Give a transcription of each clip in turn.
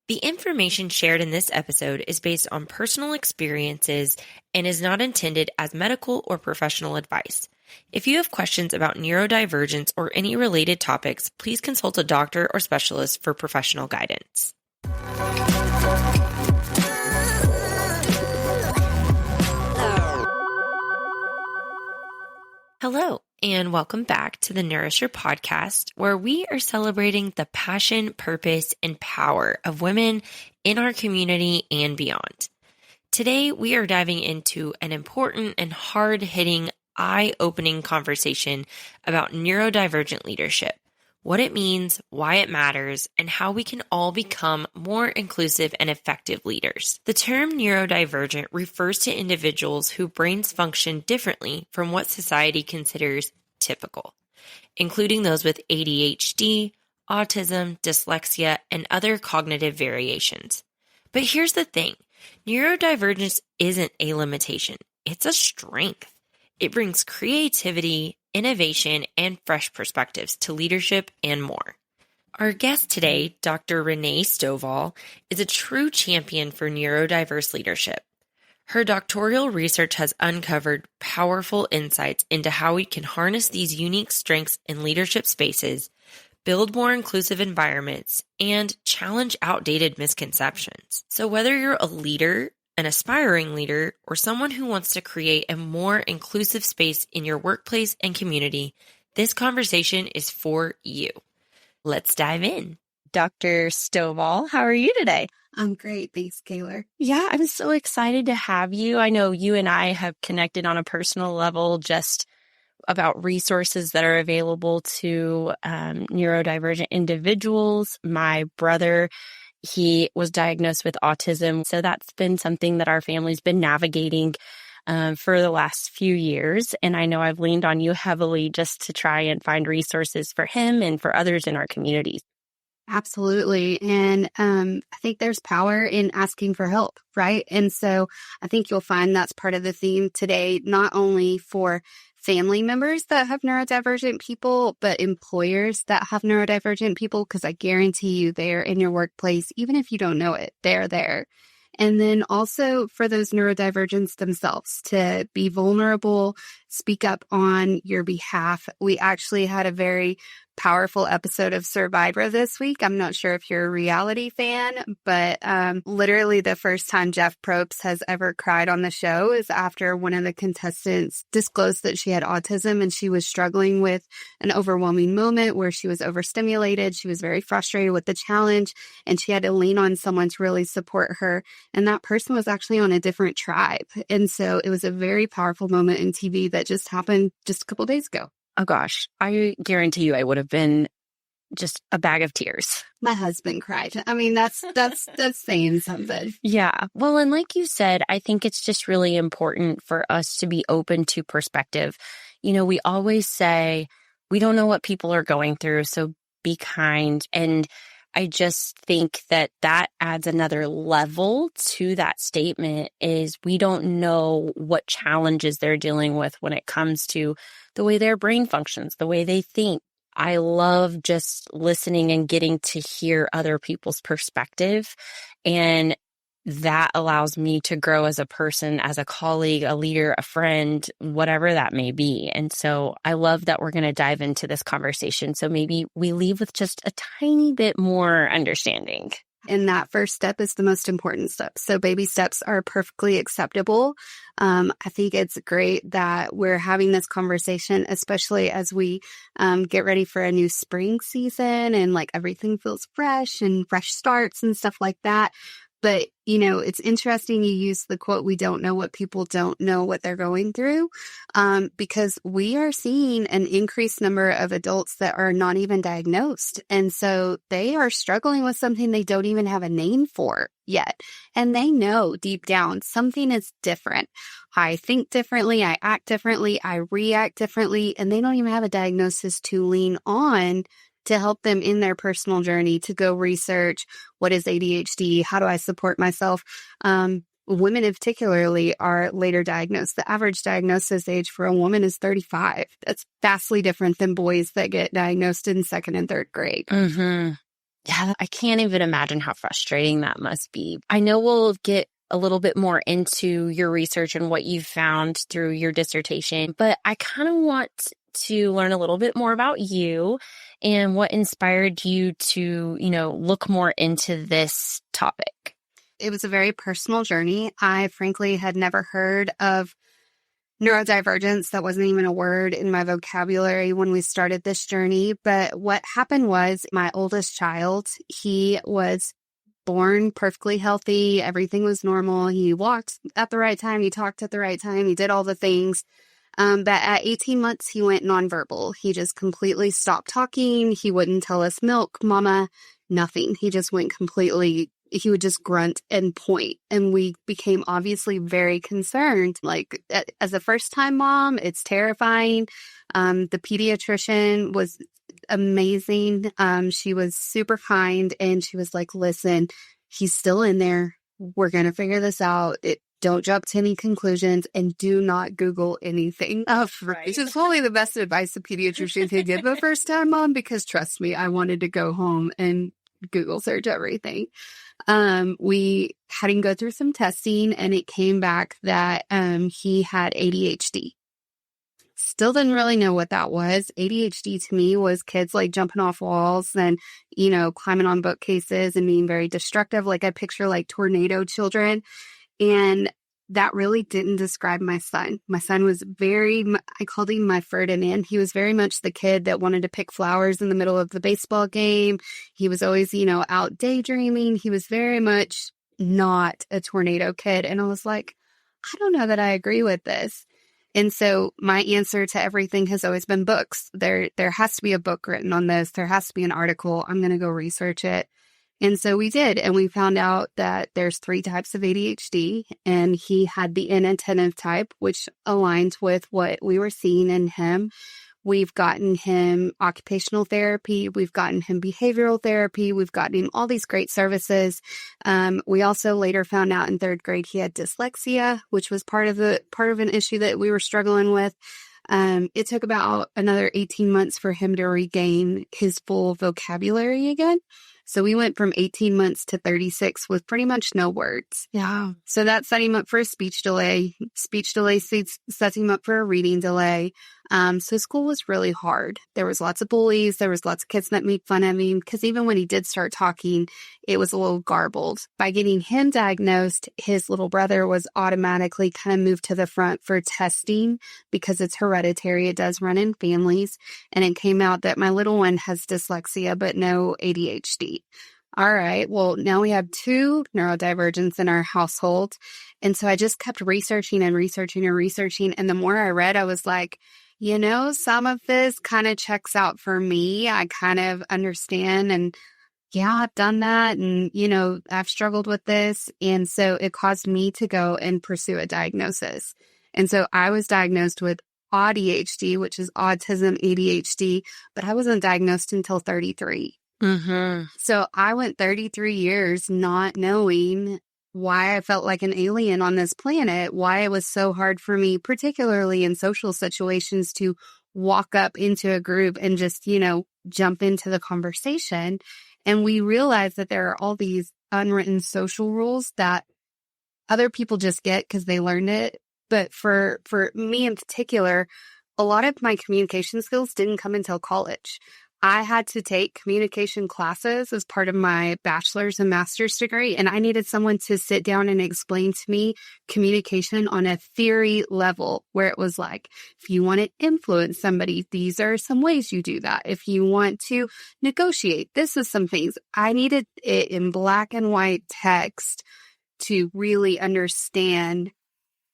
The information shared in this episode is based on personal experiences and is not intended as medical or professional advice. If you have questions about neurodivergence or any related topics, please consult a doctor or specialist for professional guidance. Hello, and welcome back to the Nourisher Podcast, where we are celebrating the passion, purpose, and power of women in our community and beyond. Today, we are diving into an important and hard-hitting, eye-opening conversation about neurodivergent leadership, what it means, why it matters, and how we can all become more inclusive and effective leaders. The term neurodivergent refers to individuals whose brains function differently from what society considers typical, including those with ADHD, autism, dyslexia, and other cognitive variations. But here's the thing, neurodivergence isn't a limitation, it's a strength. It brings creativity, innovation, and fresh perspectives to leadership and more. Our guest today, Dr. Renee Stovall, is a true champion for neurodiverse leadership. Her doctoral research has uncovered powerful insights into how we can harness these unique strengths in leadership spaces, build more inclusive environments, and challenge outdated misconceptions. So whether you're a leader, an aspiring leader, or someone who wants to create a more inclusive space in your workplace and community, this conversation is for you. Let's dive in. Dr. Stovall, how are you today? I'm great. Thanks, Kayla. Yeah, I'm so excited to have you. I know you and I have connected on a personal level just about resources that are available to neurodivergent individuals. My brother, he was diagnosed with autism. So that's been something that our family's been navigating for the last few years. And I know I've leaned on you heavily just to try and find resources for him and for others in our community. Absolutely. And I think there's power in asking for help, right? And so I think you'll find that's part of the theme today, not only for family members that have neurodivergent people, but employers that have neurodivergent people, because I guarantee you they're in your workplace, even if you don't know it, they're there. And then also for those neurodivergents themselves to be vulnerable, speak up on your behalf. We actually had a very powerful episode of Survivor this week. I'm not sure if you're a reality fan, but literally the first time Jeff Probst has ever cried on the show is after one of the contestants disclosed that she had autism and she was struggling with an overwhelming moment where she was overstimulated. She was very frustrated with the challenge and she had to lean on someone to really support her. And that person was actually on a different tribe. And so it was a very powerful moment in TV that just happened just a couple days ago. Oh gosh, I guarantee you I would have been just a bag of tears. My husband cried. I mean, that's saying something. Yeah. Well, and like you said, I think it's just really important for us to be open to perspective. You know, we always say we don't know what people are going through, so be kind. And I just think that that adds another level to that statement is we don't know what challenges they're dealing with when it comes to the way their brain functions, the way they think. I love just listening and getting to hear other people's perspective. And that allows me to grow as a person, as a colleague, a leader, a friend, whatever that may be. And so I love that we're going to dive into this conversation. So maybe we leave with just a tiny bit more understanding. And that first step is the most important step. So baby steps are perfectly acceptable. I think it's great that we're having this conversation, especially as we get ready for a new spring season and like everything feels fresh and fresh starts and stuff like that. But, you know, it's interesting you use the quote, we don't know what people don't know what they're going through, because we are seeing an increased number of adults that are not even diagnosed. And so they are struggling with something they don't even have a name for yet. And they know deep down something is different. I think differently, I act differently, I react differently, and they don't even have a diagnosis to lean on to help them in their personal journey to go research what is ADHD, how do I support myself. Women particularly are later diagnosed. The average diagnosis age for a woman is 35. That's vastly different than boys that get diagnosed in second and third grade. Mm-hmm. Yeah, I can't even imagine how frustrating that must be. I know we'll get a little bit more into your research and what you've found through your dissertation, but I kind of want to learn a little bit more about you and what inspired you to, look more into this topic. It was a very personal journey. I frankly had never heard of neurodivergence. That wasn't even a word in my vocabulary when we started this journey. But what happened was my oldest child, he was born perfectly healthy. Everything was normal. He walked at the right time. He talked at the right time. He did all the things. But at 18 months, he went nonverbal. He just completely stopped talking. He wouldn't tell us milk, mama, nothing. He just went completely, he would just grunt and point. And we became obviously very concerned. Like, as a first-time mom, it's terrifying. The pediatrician was amazing. She was super kind, and she was like, listen, he's still in there. We're going to figure this out. Don't jump to any conclusions, and do not Google anything. Right. Which is probably the best advice a pediatrician can give a first-time mom, because trust me, I wanted to go home and Google search everything. We had him go through some testing, and it came back that he had ADHD. Still didn't really know what that was. ADHD to me was kids like jumping off walls and, climbing on bookcases and being very destructive. Like I picture like tornado children. And that really didn't describe my son. My son was I called him my Ferdinand. He was very much the kid that wanted to pick flowers in the middle of the baseball game. He was always, out daydreaming. He was very much not a tornado kid. And I was like, I don't know that I agree with this. And so my answer to everything has always been books. There has to be a book written on this. There has to be an article. I'm going to go research it. And so we did, and we found out that there's 3 types of ADHD, and he had the inattentive type, which aligns with what we were seeing in him. We've gotten him occupational therapy. We've gotten him behavioral therapy. We've gotten him all these great services. We also later found out in 3rd grade he had dyslexia, which was part of an issue that we were struggling with. It took about another 18 months for him to regain his full vocabulary again. So we went from 18 months to 36 with pretty much no words. Yeah. So that set him up for a speech delay. Speech delay sets him up for a reading delay. So school was really hard. There was lots of bullies. There was lots of kids that made fun of him, because even when he did start talking, it was a little garbled. By getting him diagnosed, his little brother was automatically kind of moved to the front for testing, because it's hereditary. It does run in families. And it came out that my little one has dyslexia, but no ADHD. All right, well, now we have 2 neurodivergents in our household. And so I just kept researching and researching and researching. And the more I read, I was like, some of this kind of checks out for me. I kind of understand. And yeah, I've done that. And, I've struggled with this. And so it caused me to go and pursue a diagnosis. And so I was diagnosed with ADHD, which is autism ADHD, but I wasn't diagnosed until 33. Mm-hmm. So I went 33 years not knowing why I felt like an alien on this planet, why it was so hard for me, particularly in social situations, to walk up into a group and just, jump into the conversation. And we realized that there are all these unwritten social rules that other people just get because they learned it. But for me in particular, a lot of my communication skills didn't come until college. I had to take communication classes as part of my bachelor's and master's degree, and I needed someone to sit down and explain to me communication on a theory level, where it was like, if you want to influence somebody, these are some ways you do that. If you want to negotiate, this is some things. I needed it in black and white text to really understand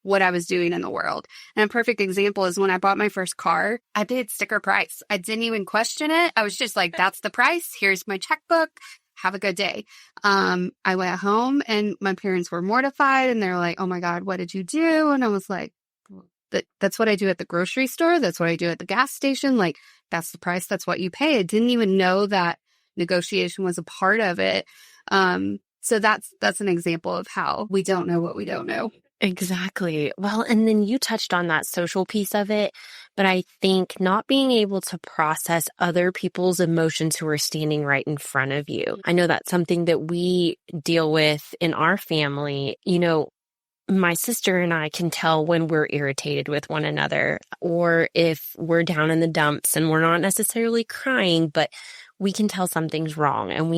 what I was doing in the world. And a perfect example is when I bought my first car, I paid sticker price. I didn't even question it. I was just like, that's the price. Here's my checkbook. Have a good day. I went home and my parents were mortified, and they're like, oh my God, what did you do? And I was like, that's what I do at the grocery store. That's what I do at the gas station. Like, that's the price. That's what you pay. I didn't even know that negotiation was a part of it. So that's an example of how we don't know what we don't know. Exactly. Well, and then you touched on that social piece of it, but I think not being able to process other people's emotions who are standing right in front of you. I know that's something that we deal with in our family. My sister and I can tell when we're irritated with one another, or if we're down in the dumps and we're not necessarily crying, but we can tell something's wrong. And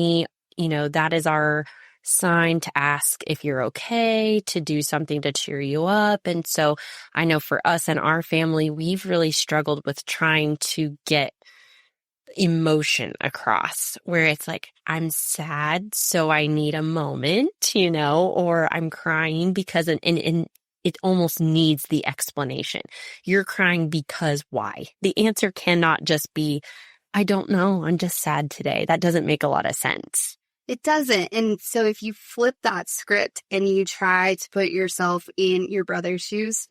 that is our sign to ask if you're okay, to do something to cheer you up. And so I know for us and our family, we've really struggled with trying to get emotion across, where it's like, I'm sad, so I need a moment, or I'm crying because, and it almost needs the explanation. You're crying because why? The answer cannot just be, I don't know, I'm just sad today. That doesn't make a lot of sense. It doesn't. And so if you flip that script and you try to put yourself in your brother's shoes,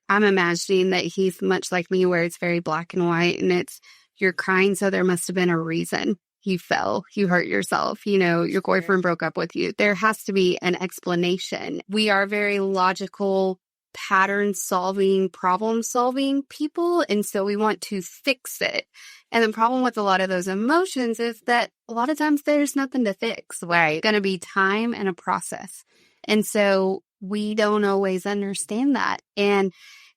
I'm imagining that he's much like me, where it's very black and white, and it's, you're crying, so there must have been a reason. You fell, you hurt yourself, your boyfriend broke up with you. There has to be an explanation. We are very logical, pattern solving, problem solving people. And so we want to fix it. And the problem with a lot of those emotions is that a lot of times there's nothing to fix. Right. It's going to be time and a process. And so we don't always understand that. And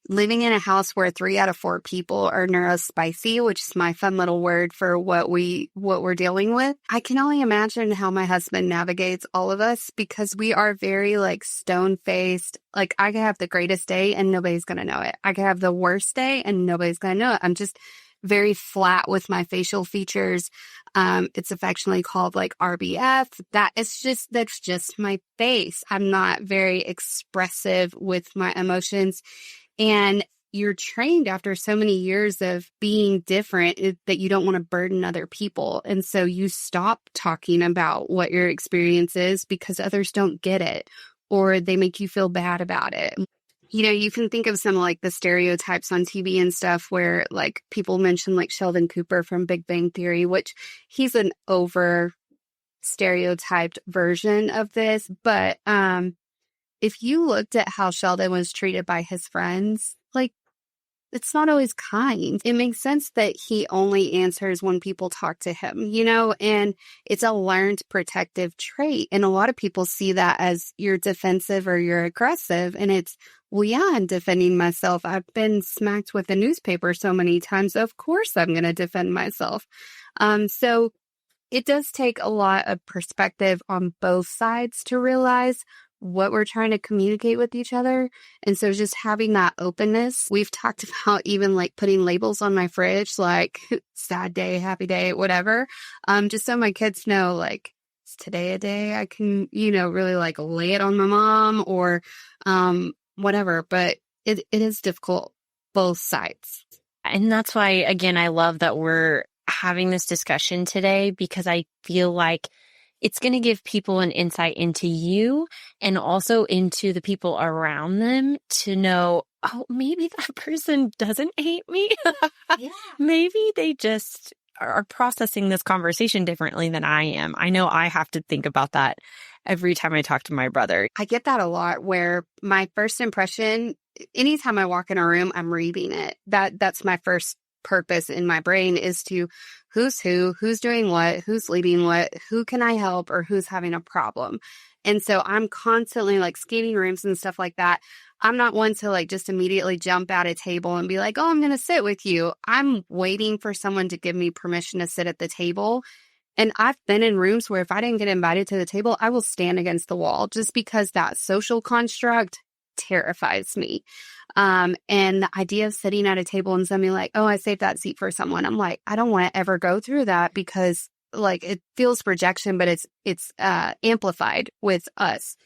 living in a house where 3 out of 4 people are neurospicy, which is my fun little word for what we're dealing with, I can only imagine how my husband navigates all of us, because we are very stone-faced. I could have the greatest day and nobody's going to know it. I could have the worst day and nobody's going to know it. I'm just very flat with my facial features. It's affectionately called RBF. That's just my face. I'm not very expressive with my emotions. And you're trained after so many years of being different that you don't want to burden other people. And so you stop talking about what your experience is because others don't get it, or they make you feel bad about it. You can think of some the stereotypes on TV and stuff where people mention Sheldon Cooper from Big Bang Theory, which he's an over stereotyped version of this. But if you looked at how Sheldon was treated by his friends, it's not always kind. It makes sense that he only answers when people talk to him, and it's a learned protective trait. And a lot of people see that as you're defensive or you're aggressive. And it's, well, yeah, I'm defending myself. I've been smacked with a newspaper so many times. Of course, I'm going to defend myself. So it does take a lot of perspective on both sides to realize what we're trying to communicate with each other. And so just having that openness, we've talked about even putting labels on my fridge, sad day, happy day, whatever. Just so my kids know, is today a day I can, really lay it on my mom or whatever. But it is difficult, both sides. And that's why, again, I love that we're having this discussion today, because I feel like it's going to give people an insight into you and also into the people around them to know, oh, maybe that person doesn't hate me. Yeah. Maybe they just are processing this conversation differently than I am. I know I have to think about that every time I talk to my brother. I get that a lot, where my first impression, anytime I walk in a room, I'm reading it. That's my first purpose in my brain, is to who's doing what, who's leading what, who can I help, or who's having a problem. And so I'm constantly scanning rooms and stuff like that. I'm not one to just immediately jump at a table and be like, oh, I'm going to sit with you. I'm waiting for someone to give me permission to sit at the table. And I've been in rooms where if I didn't get invited to the table, I will stand against the wall, just because that social construct terrifies me. And the idea of sitting at a table and somebody oh, I saved that seat for someone. I'm I don't want to ever go through that, because it feels rejection, but it's amplified with us.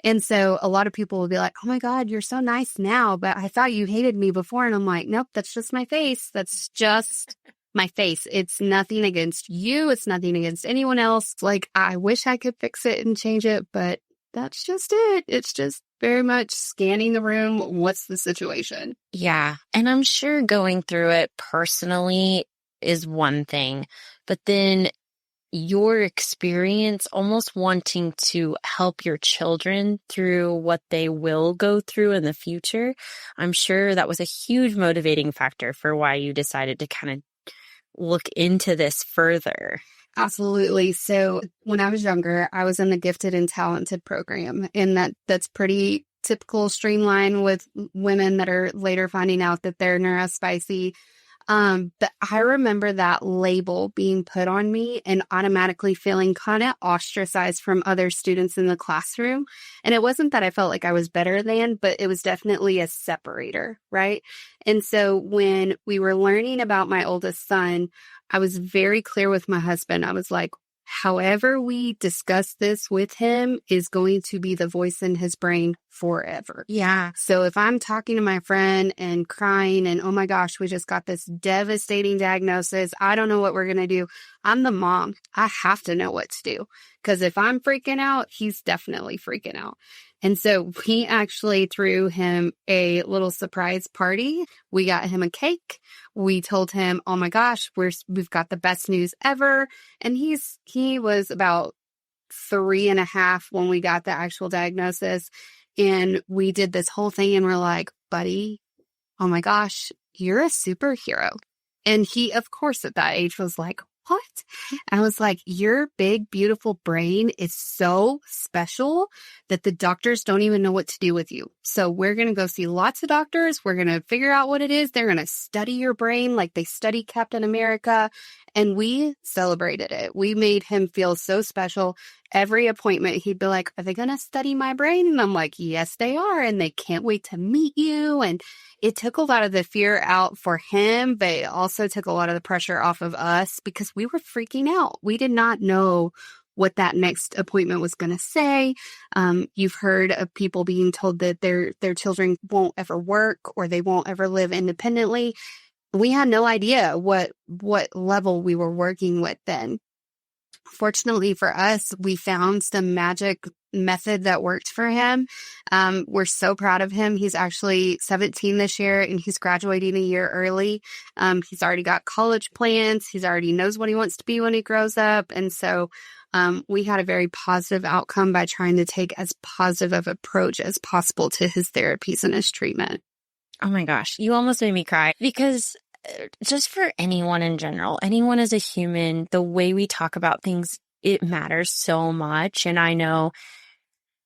And so a lot of people will be like, oh my God, you're so nice now, but I thought you hated me before. And I'm nope, that's just my face. That's just my face. It's nothing against you. It's nothing against anyone else. I wish I could fix it and change it, but that's just it. It's just very much scanning the room. What's the situation? Yeah. And I'm sure going through it personally is one thing, but then your experience almost wanting to help your children through what they will go through in the future. I'm sure that was a huge motivating factor for why you decided to kind of look into this further. Absolutely. So when I was younger, I was in the gifted and talented program, and that's pretty typical streamline with women that are later finding out that they're neurospicy. But I remember that label being put on me and automatically feeling kind of ostracized from other students in the classroom. And it wasn't that I felt like I was better than, but it was definitely a separator, right? And so when we were learning about my oldest son, I was very clear with my husband. I was like, however we discuss this with him is going to be the voice in his brain forever. Yeah. So if I'm talking to my friend and crying and, oh my gosh, we just got this devastating diagnosis, I don't know what we're going to do. I'm the mom. I have to know what to do, because if I'm freaking out, he's definitely freaking out. And so we actually threw him a little surprise party. We got him a cake. We told him, oh my gosh, we've got the best news ever. And he was about 3.5 when we got the actual diagnosis. And we did this whole thing and we're like, buddy, oh my gosh, you're a superhero. And he, of course, at that age was like, what? I was like, your big, beautiful brain is so special that the doctors don't even know what to do with you. So we're going to go see lots of doctors. We're going to figure out what it is. They're going to study your brain like they study Captain America. And we celebrated it. We made him feel so special. Every appointment, he'd be like, are they going to study my brain? And I'm like, yes, they are. And they can't wait to meet you. And it took a lot of the fear out for him, but it also took a lot of the pressure off of us because we were freaking out. We did not know what that next appointment was going to say. You've heard of people being told that their children won't ever work or they won't ever live independently. We had no idea what level we were working with then. Fortunately for us, we found some magic method that worked for him. We're so proud of him. He's actually 17 this year and he's graduating a year early. He's already got college plans. He's already knows what he wants to be when he grows up. And so we had a very positive outcome by trying to take as positive of approach as possible to his therapies and his treatment. Oh my gosh, you almost made me cry because just for anyone in general, anyone as a human, the way we talk about things, it matters so much. And I know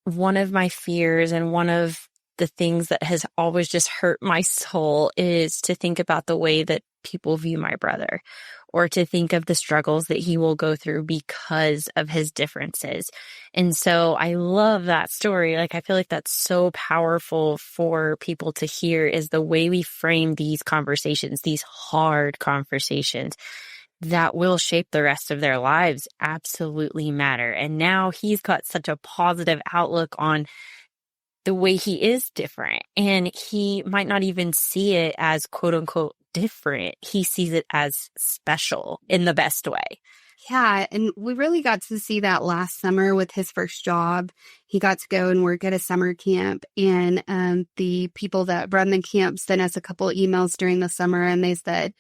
one of my fears and one of the things that has always just hurt my soul is to think about the way that people view my brother, or to think of the struggles that he will go through because of his differences. And so I love that story. Like, I feel like that's so powerful for people to hear, is the way we frame these conversations, these hard conversations that will shape the rest of their lives, absolutely matter. And now he's got such a positive outlook on the way he is different. And he might not even see it as quote unquote different. He sees it as special in the best way. Yeah. And we really got to see that last summer with his first job. He got to go and work at a summer camp. And the people that run the camp sent us a couple of emails during the summer. And they said,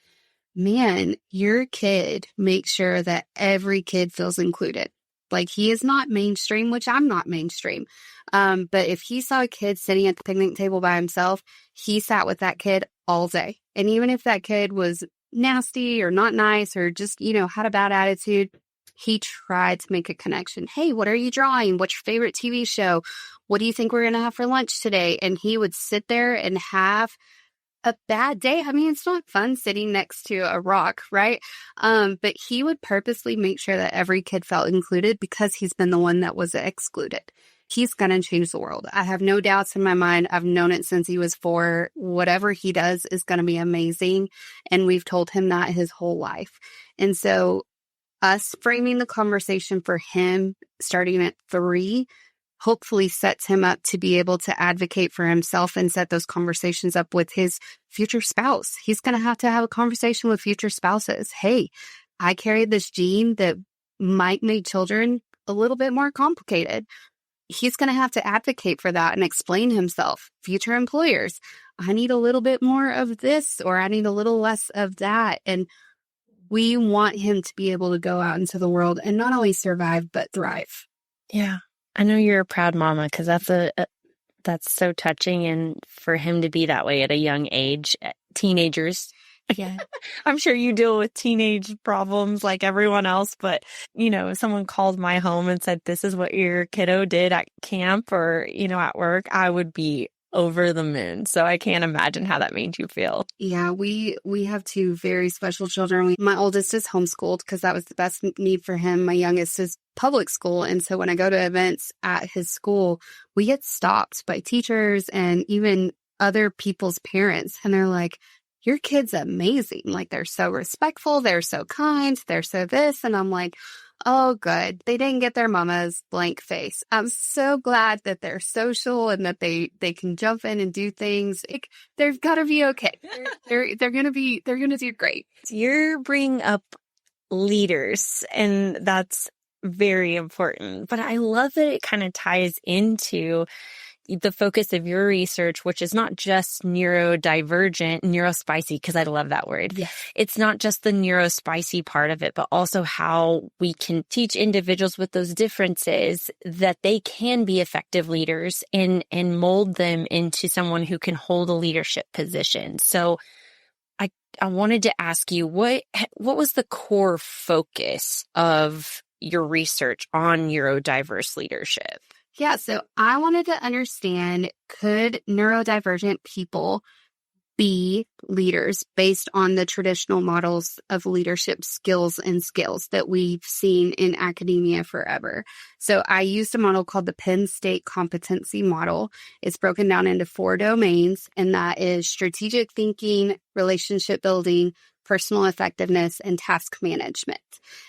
man, your kid makes sure that every kid feels included. Like, he is not mainstream, which I'm not mainstream. But if he saw a kid sitting at the picnic table by himself, he sat with that kid all day. And even if that kid was nasty or not nice or just, had a bad attitude, he tried to make a connection. Hey, what are you drawing? What's your favorite TV show? What do you think we're going to have for lunch today? And he would sit there and have a bad day. I mean, it's not fun sitting next to a rock, right? But he would purposely make sure that every kid felt included because he's been the one that was excluded. He's going to change the world. I have no doubts in my mind. I've known it since he was 4. Whatever he does is going to be amazing. And we've told him that his whole life. And so us framing the conversation for him starting at 3 hopefully sets him up to be able to advocate for himself and set those conversations up with his future spouse. He's going to have a conversation with future spouses. Hey, I carried this gene that might make children a little bit more complicated. He's going to have to advocate for that and explain himself. Future employers, I need a little bit more of this, or I need a little less of that. And We want him to be able to go out into the world and not only survive, but thrive. Yeah. I know you're a proud mama because that's so touching. And for him to be that way at a young age, teenagers. Yeah. I'm sure you deal with teenage problems like everyone else, but if someone called my home and said, this is what your kiddo did at camp or, at work, I would be over the moon. So I can't imagine how that made you feel. Yeah, we have two very special children. My oldest is homeschooled because that was the best need for him. My youngest is public school. And so when I go to events at his school, we get stopped by teachers and even other people's parents. And they're like, your kid's amazing. Like, they're so respectful. They're so kind. They're so this. And I'm like, oh, good. They didn't get their mama's blank face. I'm so glad that they're social and that they can jump in and do things. They've got to be okay. They're gonna do great. You're bringing up leaders, and that's very important. But I love that it kind of ties into the focus of your research, which is not just neurodivergent, neurospicy, because I love that word. Yes. It's not just the neurospicy part of it, but also how we can teach individuals with those differences that they can be effective leaders and mold them into someone who can hold a leadership position. So I wanted to ask you, what was the core focus of your research on neurodiverse leadership? Yeah, so I wanted to understand, could neurodivergent people be leaders based on the traditional models of leadership skills and skills that we've seen in academia forever? So I used a model called the Penn State Competency Model. It's broken down into 4 domains, and that is strategic thinking, relationship building, personal effectiveness, and task management.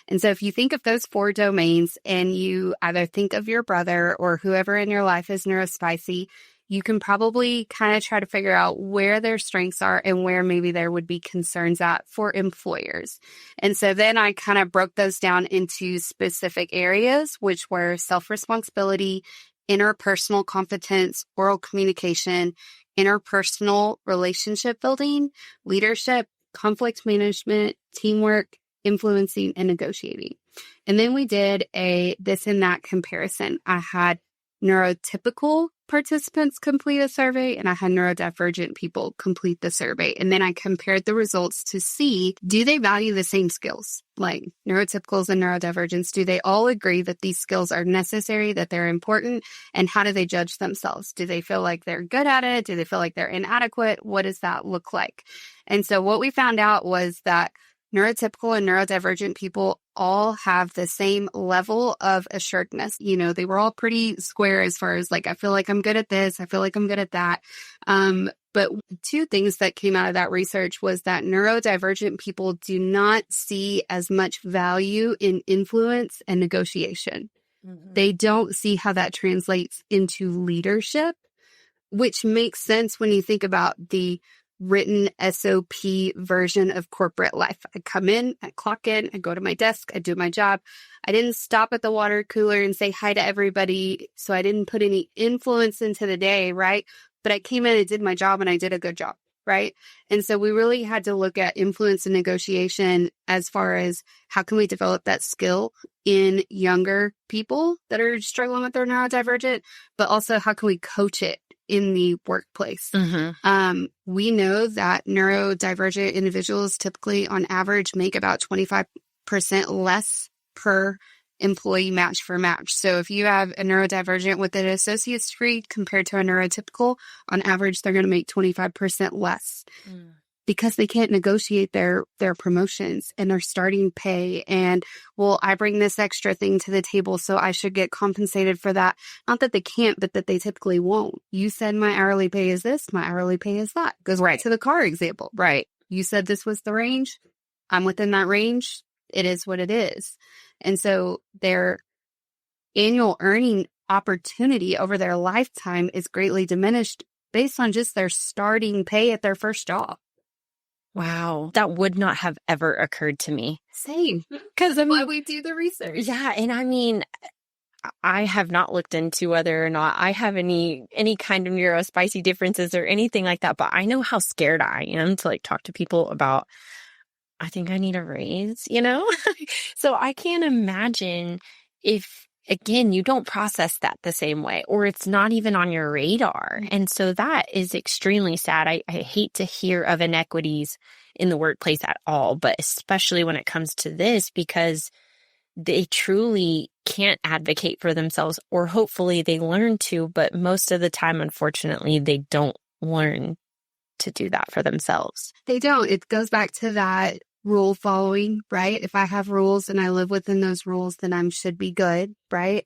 And so if you think of those 4 domains and you either think of your brother or whoever in your life is neurospicy, you can probably kind of try to figure out where their strengths are and where maybe there would be concerns at for employers. And so then I kind of broke those down into specific areas, which were self-responsibility, interpersonal competence, oral communication, interpersonal relationship building, leadership, conflict management, teamwork, influencing, and negotiating. And then we did a this and that comparison. I had neurotypical participants complete a survey and I had neurodivergent people complete the survey. And then I compared the results to see, do they value the same skills? Like neurotypicals and neurodivergents, do they all agree that these skills are necessary, that they're important? And how do they judge themselves? Do they feel like they're good at it? Do they feel like they're inadequate? What does that look like? And so what we found out was that neurotypical and neurodivergent people all have the same level of assuredness. They were all pretty square as far as like, I feel like I'm good at this. I feel like I'm good at that. But 2 things that came out of that research was that neurodivergent people do not see as much value in influence and negotiation. Mm-hmm. They don't see how that translates into leadership, which makes sense when you think about the written SOP version of corporate life. I come in, I clock in, I go to my desk, I do my job. I didn't stop at the water cooler and say hi to everybody, so I didn't put any influence into the day, right? But I came in and did my job and I did a good job, right? And so we really had to look at influence and negotiation as far as how can we develop that skill in younger people that are struggling with their neurodivergent, but also how can we coach it in the workplace. Mm-hmm. We know that neurodivergent individuals typically on average make about 25% less per employee match for match. So if you have a neurodivergent with an associate's degree compared to a neurotypical, on average, they're going to make 25% less. Because they can't negotiate their promotions and their starting pay. And, well, I bring this extra thing to the table, so I should get compensated for that. Not that they can't, but that they typically won't. You said my hourly pay is this, my hourly pay is that. Goes right to the car example. Right. You said this was the range. I'm within that range. It is what it is. And so their annual earning opportunity over their lifetime is greatly diminished based on just their starting pay at their first job. Wow. That would not have ever occurred to me. Same. Because that's why we do the research. Yeah. And I mean, I have not looked into whether or not I have any kind of neurospicy differences or anything like that, but I know how scared I am to like talk to people about I think I need a raise, you know? So I can't imagine if, again, you don't process that the same way, or it's not even on your radar. And so that is extremely sad. I hate to hear of inequities in the workplace at all, but especially when it comes to this, because they truly can't advocate for themselves, or hopefully they learn to, but most of the time, unfortunately, they don't learn to do that for themselves. They don't. It goes back to that rule following, right? If I have rules and I live within those rules, then I should be good, right?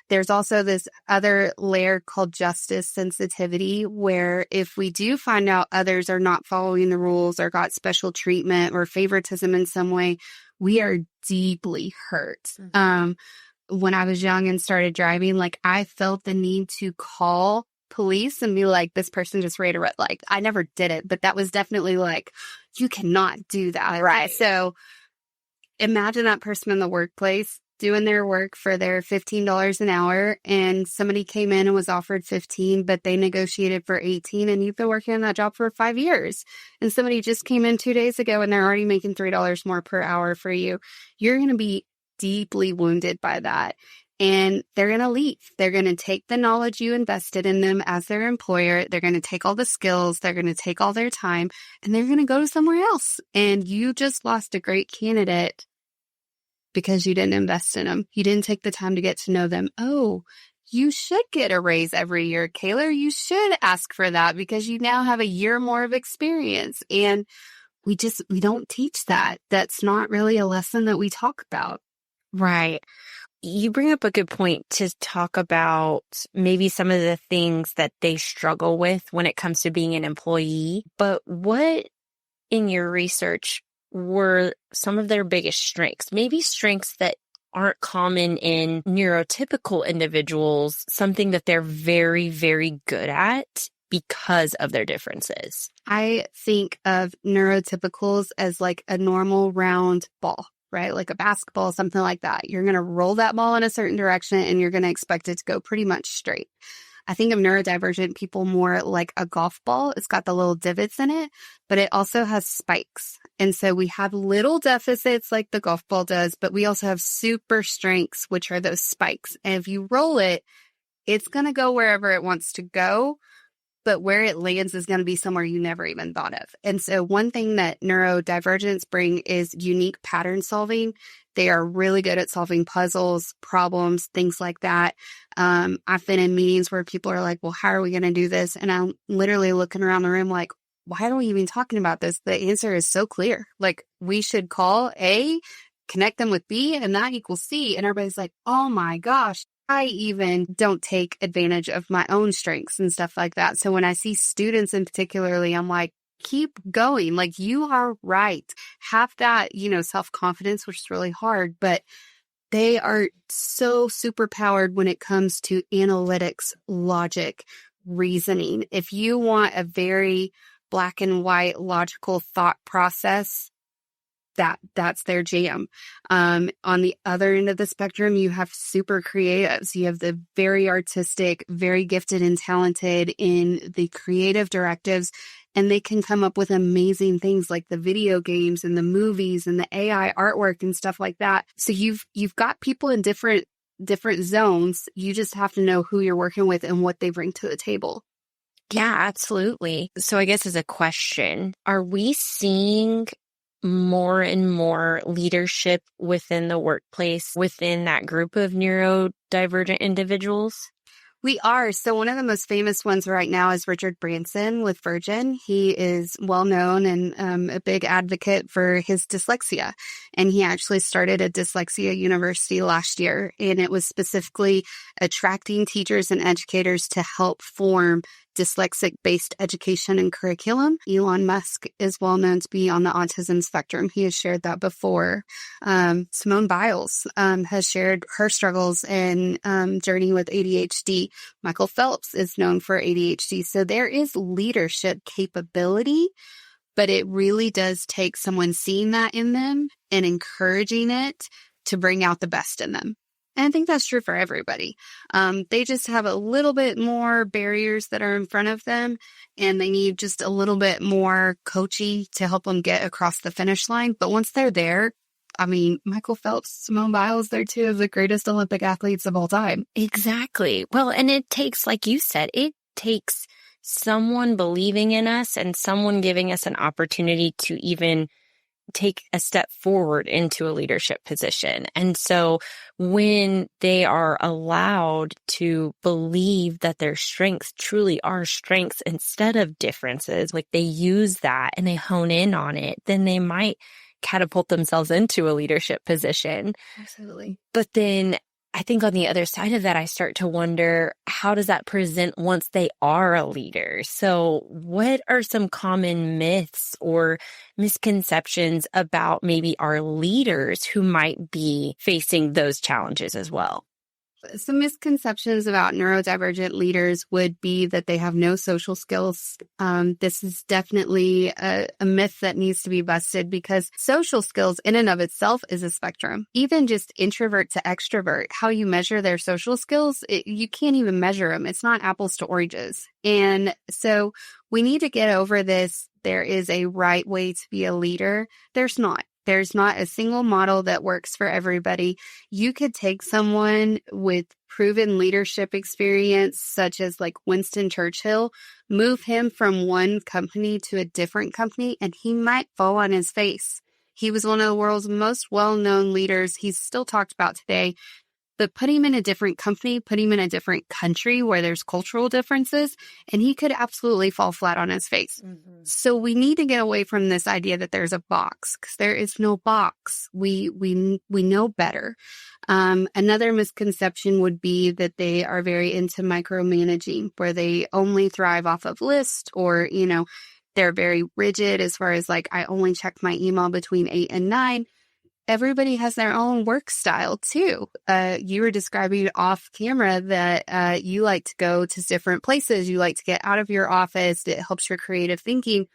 There's also this other layer called justice sensitivity, where if we do find out others are not following the rules or got special treatment or favoritism in some way, we are deeply hurt. When I was young and started driving, like, I felt the need to call police and be like, this person just ran a red light. I never did it, but that was definitely like, you cannot do that. Right. So imagine that person in the workplace doing their work for their $15 an hour, and somebody came in and was offered 15, but they negotiated for 18, and you've been working on that job for 5 years. And somebody just came in 2 days ago and they're already making $3 more per hour for you. You're going to be deeply wounded by that. And they're going to leave. They're going to take the knowledge you invested in them as their employer. They're going to take all the skills. They're going to take all their time, and they're going to go to somewhere else. And you just lost a great candidate because you didn't invest in them. You didn't take the time to get to know them. Oh, you should get a raise every year, Kaylor. You should ask for that because you now have a year more of experience. And we don't teach that. That's not really a lesson that we talk about. Right. You bring up a good point to talk about maybe some of the things that they struggle with when it comes to being an employee. But what in your research were some of their biggest strengths? Maybe strengths that aren't common in neurotypical individuals, something that they're very, very good at because of their differences. I think of neurotypicals as like a normal round ball, right? Like a basketball, something like that. You're going to roll that ball in a certain direction and you're going to expect it to go pretty much straight. I think of neurodivergent people more like a golf ball. It's got the little divots in it, but it also has spikes. And so we have little deficits like the golf ball does, but we also have super strengths, which are those spikes. And if you roll it, it's going to go wherever it wants to go, but where it lands is going to be somewhere you never even thought of. And so one thing that neurodivergents bring is unique pattern solving. They are really good at solving puzzles, problems, things like that. I've been in meetings where people are like, well, how are we going to do this? And I'm literally looking around the room like, why are we even talking about this? The answer is so clear. Like, we should call A, connect them with B, and that equals C. And everybody's like, oh my gosh, I even don't take advantage of my own strengths and stuff like that. So when I see students in particularly, I'm like, keep going. Like, you are right. Have that, self-confidence, which is really hard, but they are so super powered when it comes to analytics, logic, reasoning. If you want a very black and white logical thought process, that's their jam. On the other end of the spectrum, you have super creatives. You have the very artistic, very gifted and talented in the creative directives, and they can come up with amazing things like the video games and the movies and the AI artwork and stuff like that. So you've got people in different zones. You just have to know who you're working with and what they bring to the table. Yeah, absolutely. So I guess as a question, are we seeing more and more leadership within the workplace, within that group of neurodivergent individuals? We are. So one of the most famous ones right now is Richard Branson with Virgin. He is well known and a big advocate for his dyslexia. And he actually started a dyslexia university last year. And it was specifically attracting teachers and educators to help form dyslexic-based education and curriculum. Elon Musk is well known to be on the autism spectrum. He has shared that before. Simone Biles has shared her struggles and journey with ADHD. Michael Phelps is known for ADHD. So there is leadership capability, but it really does take someone seeing that in them and encouraging it to bring out the best in them. And I think that's true for everybody. They just have a little bit more barriers that are in front of them, and they need just a little bit more coaching to help them get across the finish line. But once they're there, I mean, Michael Phelps, Simone Biles, they're two of the greatest Olympic athletes of all time. Exactly. Well, and it takes, like you said, it takes someone believing in us and someone giving us an opportunity to even take a step forward into a leadership position. And so when they are allowed to believe that their strengths truly are strengths instead of differences, like they use that and they hone in on it, then they might catapult themselves into a leadership position. Absolutely. But then I think on the other side of that, I start to wonder, how does that present once they are a leader? So what are some common myths or misconceptions about maybe our leaders who might be facing those challenges as well? Some misconceptions about neurodivergent leaders would be that they have no social skills. This is definitely a myth that needs to be busted, because social skills in and of itself is a spectrum. Even just introvert to extrovert, how you measure their social skills, you can't even measure them. It's not apples to oranges. And so we need to get over this. There is a right way to be a leader. There's not. There's not a single model that works for everybody. You could take someone with proven leadership experience, such as like Winston Churchill, move him from one company to a different company, and he might fall on his face. He was one of the world's most well-known leaders. He's still talked about today. But put him in a different company, put him in a different country where there's cultural differences, and he could absolutely fall flat on his face. Mm-hmm. So we need to get away from this idea that there's a box, because there is no box. We know better. Another misconception would be that they are very into micromanaging, where they only thrive off of lists, or, they're very rigid as far as like, I only check my email between 8 and 9. Everybody has their own work style too. You were describing off camera that you like to go to different places. You like to get out of your office. It helps your creative thinking.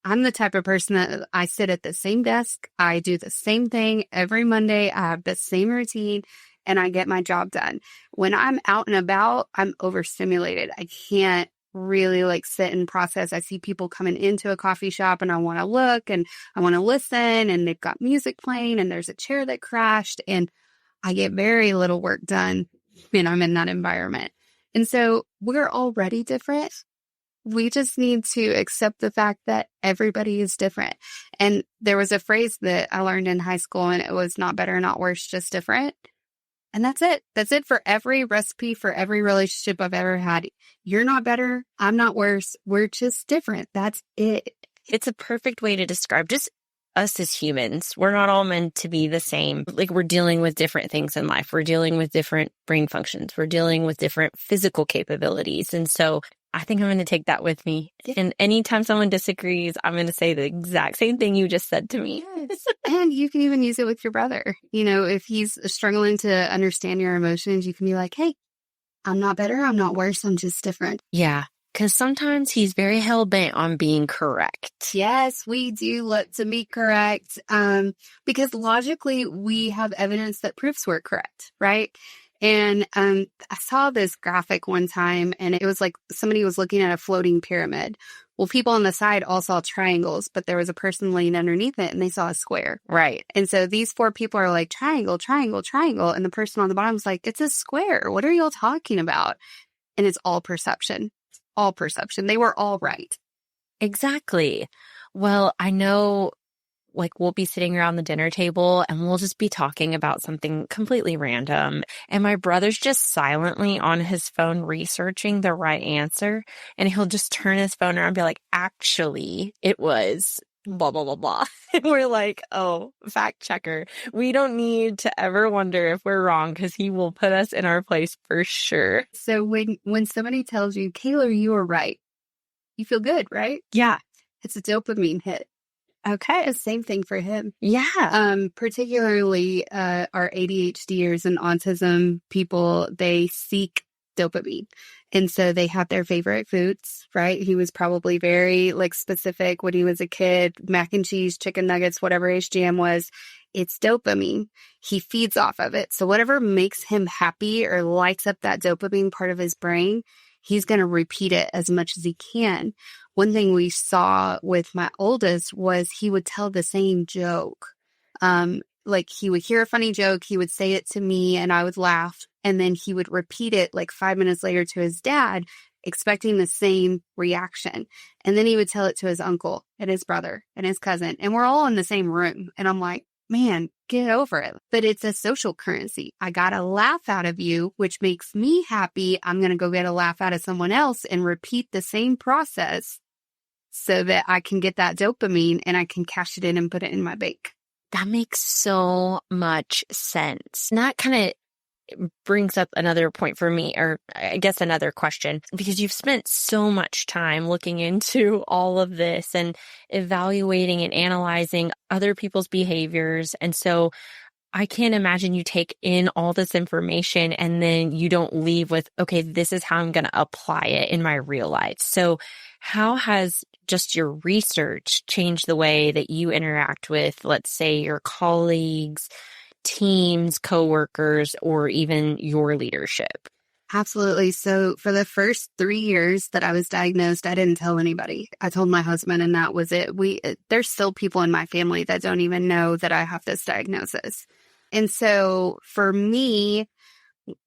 I'm the type of person that I sit at the same desk. I do the same thing every Monday. I have the same routine, and I get my job done. When I'm out and about, I'm overstimulated. I can't really like sit and process. I see people coming into a coffee shop, and I want to look and I want to listen, and they've got music playing, and there's a chair that crashed, and I get very little work done when I'm in that environment. And so we're already different. We just need to accept the fact that everybody is different. And there was a phrase that I learned in high school, and it was not better, not worse, just different. And that's it. That's it for every recipe, for every relationship I've ever had. You're not better. I'm not worse. We're just different. That's it. It's a perfect way to describe just us as humans. We're not all meant to be the same. Like, we're dealing with different things in life. We're dealing with different brain functions. We're dealing with different physical capabilities. And so I think I'm going to take that with me. Yeah. And anytime someone disagrees, I'm going to say the exact same thing you just said to me. Yes. And you can even use it with your brother. If he's struggling to understand your emotions, you can be like, hey, I'm not better. I'm not worse. I'm just different. Yeah. Because sometimes he's very hell-bent on being correct. Yes, we do look to be correct. Because logically, we have evidence that proves we're correct, right? And I saw this graphic one time, and it was like somebody was looking at a floating pyramid. Well, people on the side all saw triangles, but there was a person laying underneath it, and they saw a square. Right. And so these 4 people are like, triangle, triangle, triangle. And the person on the bottom is like, it's a square. What are y'all talking about? And it's all perception. All perception. They were all right. Exactly. Well, I know, like, we'll be sitting around the dinner table and we'll just be talking about something completely random. And my brother's just silently on his phone researching the right answer. And he'll just turn his phone around and be like, actually, it was blah, blah, blah, blah. And we're like, oh, fact checker. We don't need to ever wonder if we're wrong, because he will put us in our place for sure. So when somebody tells you, Kayla, you were right, you feel good, right? Yeah. It's a dopamine hit. Okay. The same thing for him. Yeah. Particularly our ADHDers and autism people, they seek dopamine. And so they have their favorite foods, right? He was probably very like specific when he was a kid, mac and cheese, chicken nuggets, whatever his jam was, it's dopamine. He feeds off of it. So whatever makes him happy or lights up that dopamine part of his brain, he's going to repeat it as much as he can. One thing we saw with my oldest was he would tell the same joke. Like he would hear a funny joke, he would say it to me and I would laugh. And then he would repeat it like 5 minutes later to his dad, expecting the same reaction. And then he would tell it to his uncle and his brother and his cousin. And we're all in the same room. And I'm like, man, get over it. But it's a social currency. I got a laugh out of you, which makes me happy. I'm going to go get a laugh out of someone else and repeat the same process so that I can get that dopamine and I can cash it in and put it in my bank. That makes so much sense. And that kind of brings up another point for me, or I guess another question, because you've spent so much time looking into all of this and evaluating and analyzing other people's behaviors. And so I can't imagine you take in all this information and then you don't leave with, okay, this is how I'm going to apply it in my real life. So how has just your research changed the way that you interact with, let's say, your colleagues, teams, coworkers, or even your leadership? Absolutely. So for the first 3 years that I was diagnosed, I didn't tell anybody. I told my husband and that was it. There's still people in my family that don't even know that I have this diagnosis. And so for me,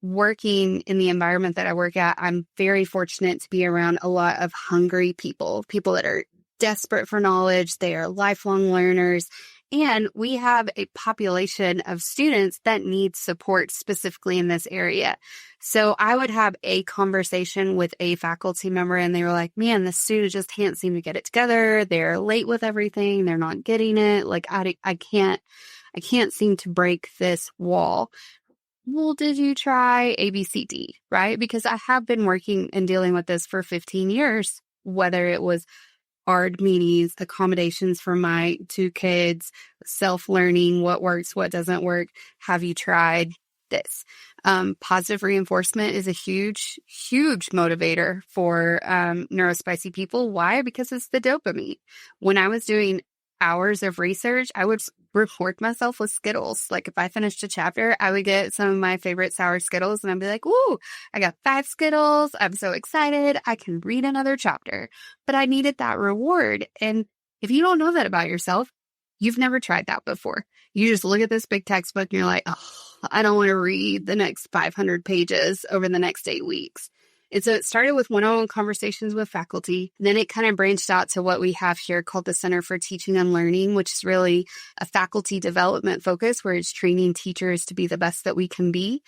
working in the environment that I work at, I'm very fortunate to be around a lot of hungry people that are desperate for knowledge. They are lifelong learners. And we have a population of students that need support specifically in this area. So I would have a conversation with a faculty member and they were like, man, the student just can't seem to get it together. They're late with everything. They're not getting it. Like I can't seem to break this wall. Well, did you try ABCD, right? Because I have been working and dealing with this for 15 years, whether it was ARD meetings, accommodations for my 2 kids, self-learning, what works, what doesn't work. Have you tried this? Positive reinforcement is a huge, huge motivator for neurospicy people. Why? Because it's the dopamine. When I was doing hours of research, I would reward myself with Skittles. Like if I finished a chapter, I would get some of my favorite sour Skittles and I'd be like, ooh, I got 5 Skittles. I'm so excited. I can read another chapter. But I needed that reward. And if you don't know that about yourself, you've never tried that before. You just look at this big textbook and you're like, oh, I don't want to read the next 500 pages over the next 8 weeks. And so it started with one-on-one conversations with faculty. Then it kind of branched out to what we have here called the Center for Teaching and Learning, which is really a faculty development focus where it's training teachers to be the best that we can be.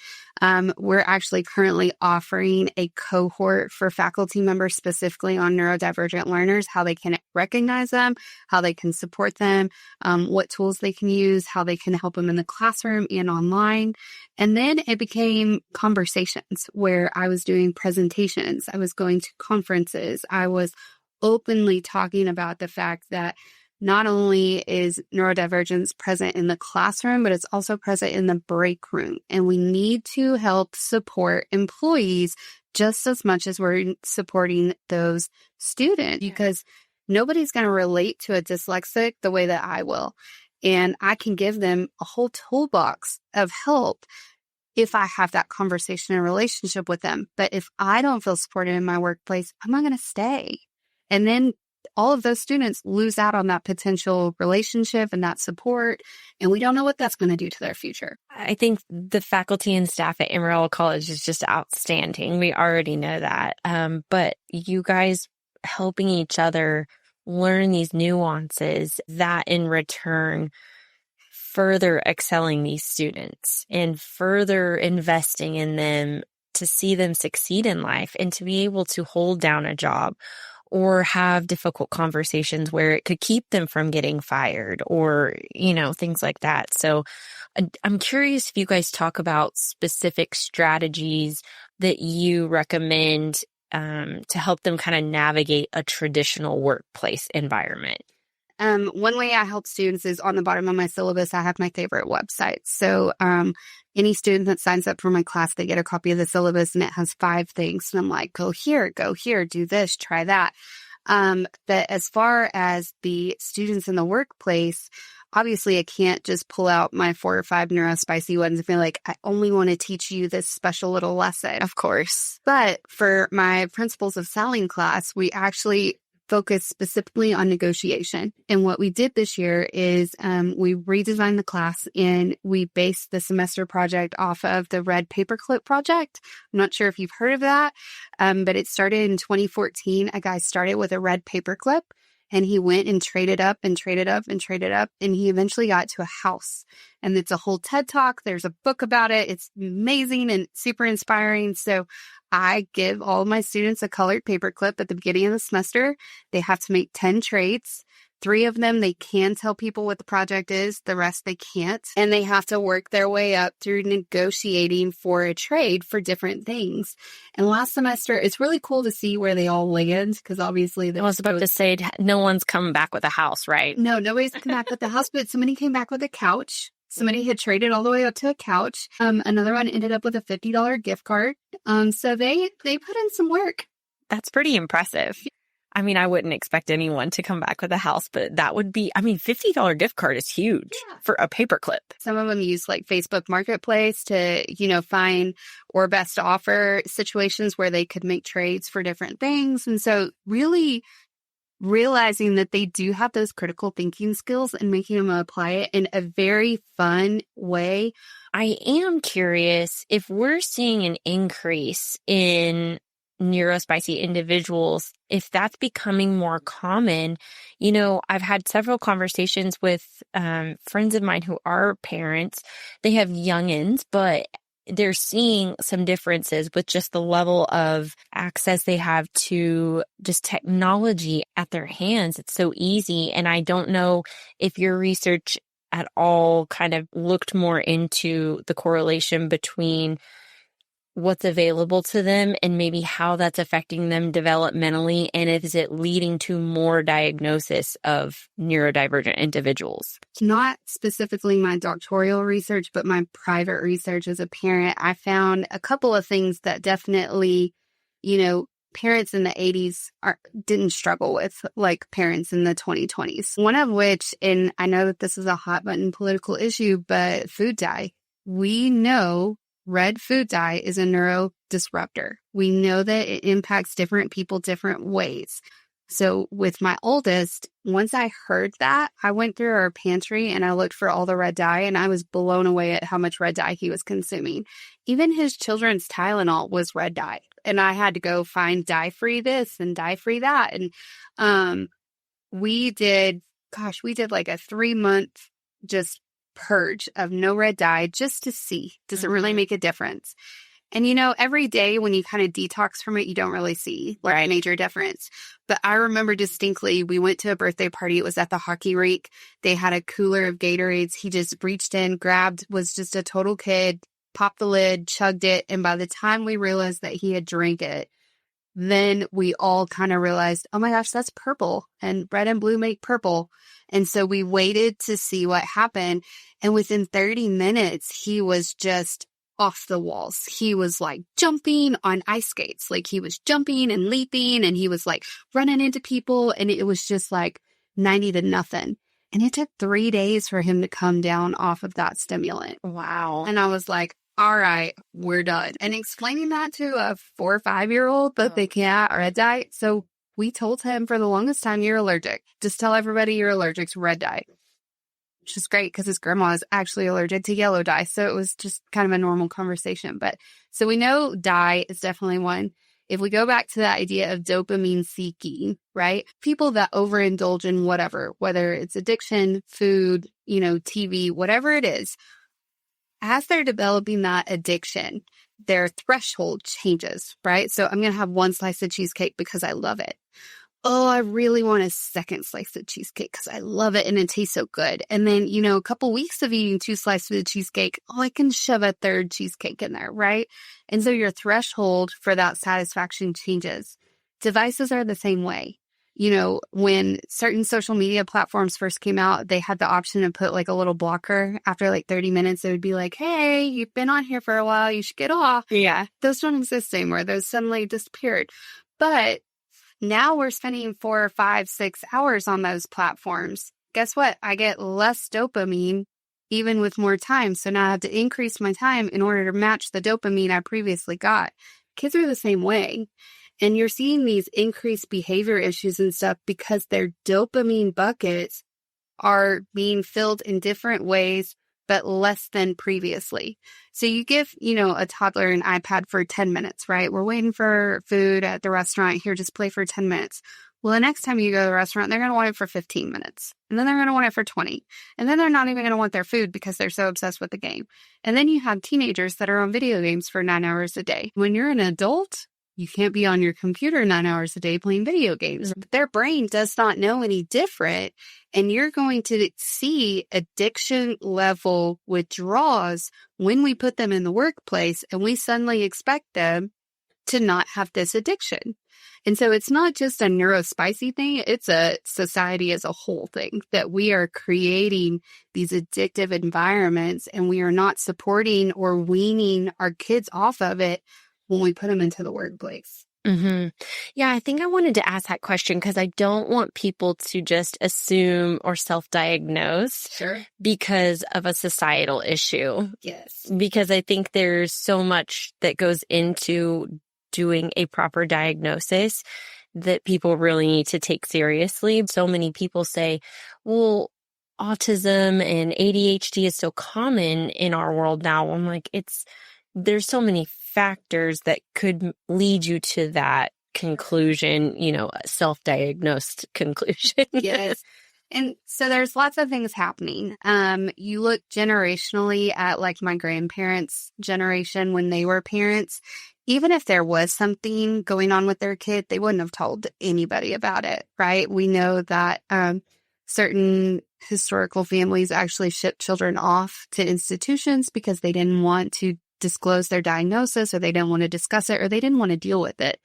We're actually currently offering a cohort for faculty members specifically on neurodivergent learners, how they can recognize them, how they can support them, what tools they can use, how they can help them in the classroom and online. And then it became conversations where I was doing presentations. I was going to conferences. I was openly talking about the fact that not only is neurodivergence present in the classroom, but it's also present in the break room. And we need to help support employees just as much as we're supporting those students, because nobody's going to relate to a dyslexic the way that I will. And I can give them a whole toolbox of help if I have that conversation and relationship with them. But if I don't feel supported in my workplace, I'm not going to stay. And then all of those students lose out on that potential relationship and that support. And we don't know what that's going to do to their future. I think the faculty and staff at Amarillo College is just outstanding. We already know that. But you guys helping each other learn these nuances, that in return further excelling these students and further investing in them to see them succeed in life and to be able to hold down a job or have difficult conversations where it could keep them from getting fired or, things like that. So I'm curious if you guys talk about specific strategies that you recommend to help them kind of navigate a traditional workplace environment. One way I help students is on the bottom of my syllabus, I have my favorite websites. So any student that signs up for my class, they get a copy of the syllabus and it has 5 things. And I'm like, go here, do this, try that. But as far as the students in the workplace, obviously I can't just pull out my 4 or 5 neurospicy ones and feel like I only want to teach you this special little lesson. Of course. But for my principles of selling class, we actually focus specifically on negotiation. And what we did this year is we redesigned the class and we based the semester project off of the Red Paperclip project. I'm not sure if you've heard of that, but it started in 2014. A guy started with a red paperclip and he went and traded up and traded up and traded up. And he eventually got to a house. And it's a whole TED Talk. There's a book about it. It's amazing and super inspiring. So I give all of my students a colored paperclip at the beginning of the semester. They have to make 10 trades. 3 of them, they can tell people what the project is. The rest, they can't. And they have to work their way up through negotiating for a trade for different things. And last semester, it's really cool to see where they all land because obviously... I was about to say, no one's coming back with a house, right? No, nobody's come back with the house, but somebody came back with a couch. Somebody had traded all the way up to a couch. Another one ended up with a $50 gift card. So they put in some work. That's pretty impressive. I mean, I wouldn't expect anyone to come back with a house, but that would be, I mean, $50 gift card is huge for a paperclip. Some of them use like Facebook Marketplace to, find or best offer situations where they could make trades for different things. And so really realizing that they do have those critical thinking skills and making them apply it in a very fun way. I am curious if we're seeing an increase in neurospicy individuals, if that's becoming more common. I've had several conversations with friends of mine who are parents. They have youngins, but they're seeing some differences with just the level of access they have to just technology at their hands. It's so easy. And I don't know if your research at all kind of looked more into the correlation between what's available to them and maybe how that's affecting them developmentally, and is it leading to more diagnosis of neurodivergent individuals? Not specifically my doctoral research, but my private research as a parent, I found a couple of things that definitely, parents in the 80s didn't struggle with, like parents in the 2020s. One of which, and I know that this is a hot button political issue, but food dye. We know red food dye is a neurodisruptor. We know that it impacts different people different ways. So with my oldest, once I heard that, I went through our pantry and I looked for all the red dye, and I was blown away at how much red dye he was consuming. Even his children's Tylenol was red dye. And I had to go find dye-free this and dye-free that. And we did like a 3-month just purge of no red dye just to see, does it really make a difference? And every day when you kind of detox from it, you don't really see a major difference. But I remember distinctly, we went to a birthday party. It was at the hockey rink. They had a cooler of Gatorades. He just reached in, grabbed, was just a total kid, popped the lid, chugged it. And by the time we realized that he had drank it, then we all kind of realized, oh my gosh, that's purple, and red and blue make purple. And so we waited to see what happened. And within 30 minutes, he was just off the walls. He was like jumping on ice skates. Like he was jumping and leaping, and he was like running into people. And it was just like 90 to nothing. And it took 3 days for him to come down off of that stimulant. Wow. And I was like, all right, we're done. And explaining that to a 4 or 5-year-old that they can't red dye. So we told him for the longest time, you're allergic. Just tell everybody you're allergic to red dye. Which is great because his grandma is actually allergic to yellow dye. So it was just kind of a normal conversation. But so we know dye is definitely one. If we go back to that idea of dopamine seeking, right? People that overindulge in whatever, whether it's addiction, food, TV, whatever it is, as they're developing that addiction, their threshold changes, right? So I'm going to have 1 slice of cheesecake because I love it. Oh, I really want a 2nd slice of cheesecake because I love it and it tastes so good. And then, a couple weeks of eating 2 slices of cheesecake, I can shove a 3rd cheesecake in there, right? And so your threshold for that satisfaction changes. Devices are the same way. when certain social media platforms first came out, they had the option to put like a little blocker after like 30 minutes. It would be like, hey, you've been on here for a while. You should get off. Yeah. Those don't exist anymore. Those suddenly disappeared. But now we're spending 4 or 5, 6 hours on those platforms. Guess what? I get less dopamine even with more time. So now I have to increase my time in order to match the dopamine I previously got. Kids are the same way. And you're seeing these increased behavior issues and stuff because their dopamine buckets are being filled in different ways, but less than previously. So you give, a toddler an iPad for 10 minutes, right? We're waiting for food at the restaurant. Here, just play for 10 minutes. Well, the next time you go to the restaurant, they're going to want it for 15 minutes. And then they're going to want it for 20. And then they're not even going to want their food because they're so obsessed with the game. And then you have teenagers that are on video games for 9 hours a day. When you're an adult, you can't be on your computer 9 hours a day playing video games. Their brain does not know any different. And you're going to see addiction level withdrawals when we put them in the workplace and we suddenly expect them to not have this addiction. And so it's not just a neurospicy thing. It's a society as a whole thing that we are creating these addictive environments and we are not supporting or weaning our kids off of it when we put them into the workplace. Mm-hmm. Yeah, I think I wanted to ask that question because I don't want people to just assume or self-diagnose because of a societal issue. Yes. Because I think there's so much that goes into doing a proper diagnosis that people really need to take seriously. So many people say, well, autism and ADHD is so common in our world now. I'm like, there's so many factors that could lead you to that conclusion, a self-diagnosed conclusion. Yes. And so there's lots of things happening. You look generationally at like my grandparents' generation when they were parents. Even if there was something going on with their kid, they wouldn't have told anybody about it, right? We know that certain historical families actually shipped children off to institutions because they didn't want to disclose their diagnosis or they didn't want to discuss it or they didn't want to deal with it.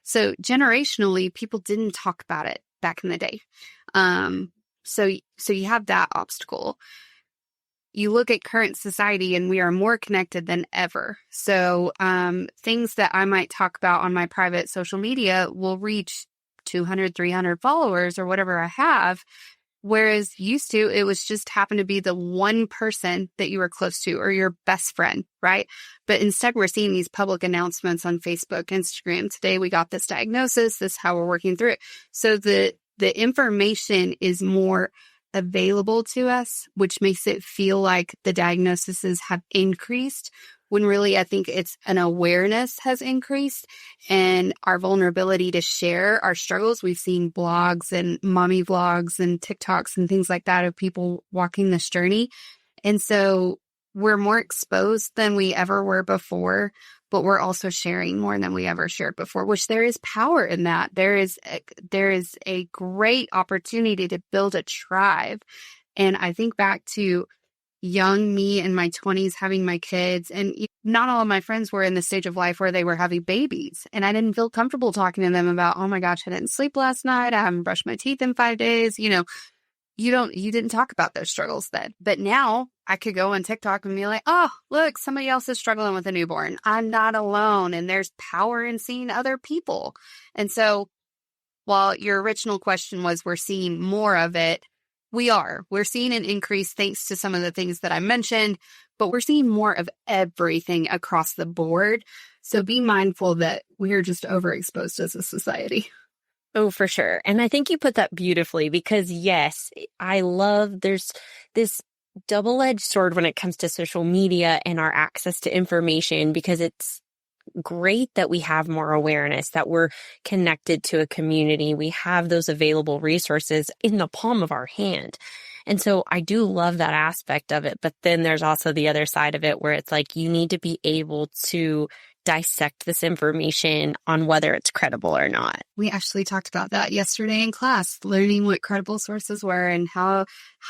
So generationally, people didn't talk about it back in the day. So you have that obstacle. You look at current society and we are more connected than ever. So things that I might talk about on my private social media will reach 200, 300 followers or whatever I have. Whereas used to, it was just happened to be the one person that you were close to or your best friend, right? But instead, we're seeing these public announcements on Facebook, Instagram. Today, we got this diagnosis. This is how we're working through it. So the information is more available to us, which makes it feel like the diagnoses have increased, when really I think it's an awareness has increased and our vulnerability to share our struggles. We've seen blogs and mommy vlogs and TikToks and things like that of people walking this journey. And so we're more exposed than we ever were before, but we're also sharing more than we ever shared before, which there is power in that. There is a great opportunity to build a tribe. And I think back to young me in my 20s having my kids, and not all of my friends were in the stage of life where they were having babies. And I didn't feel comfortable talking to them about, oh my gosh, I didn't sleep last night. I haven't brushed my teeth in 5 days. You didn't talk about those struggles then. But now I could go on TikTok and be like, oh, look, somebody else is struggling with a newborn. I'm not alone. And there's power in seeing other people. And so while your original question was, we're seeing more of it, we're seeing an increase thanks to some of the things that I mentioned, but we're seeing more of everything across the board. So be mindful that we're just overexposed as a society. Oh, for sure. And I think you put that beautifully because yes, I love there's this double-edged sword when it comes to social media and our access to information, because it's great that we have more awareness, that we're connected to a community. We have those available resources in the palm of our hand. And so I do love that aspect of it. But then there's also the other side of it where it's like you need to be able to dissect this information on whether it's credible or not. We actually talked about that yesterday in class, learning what credible sources were and how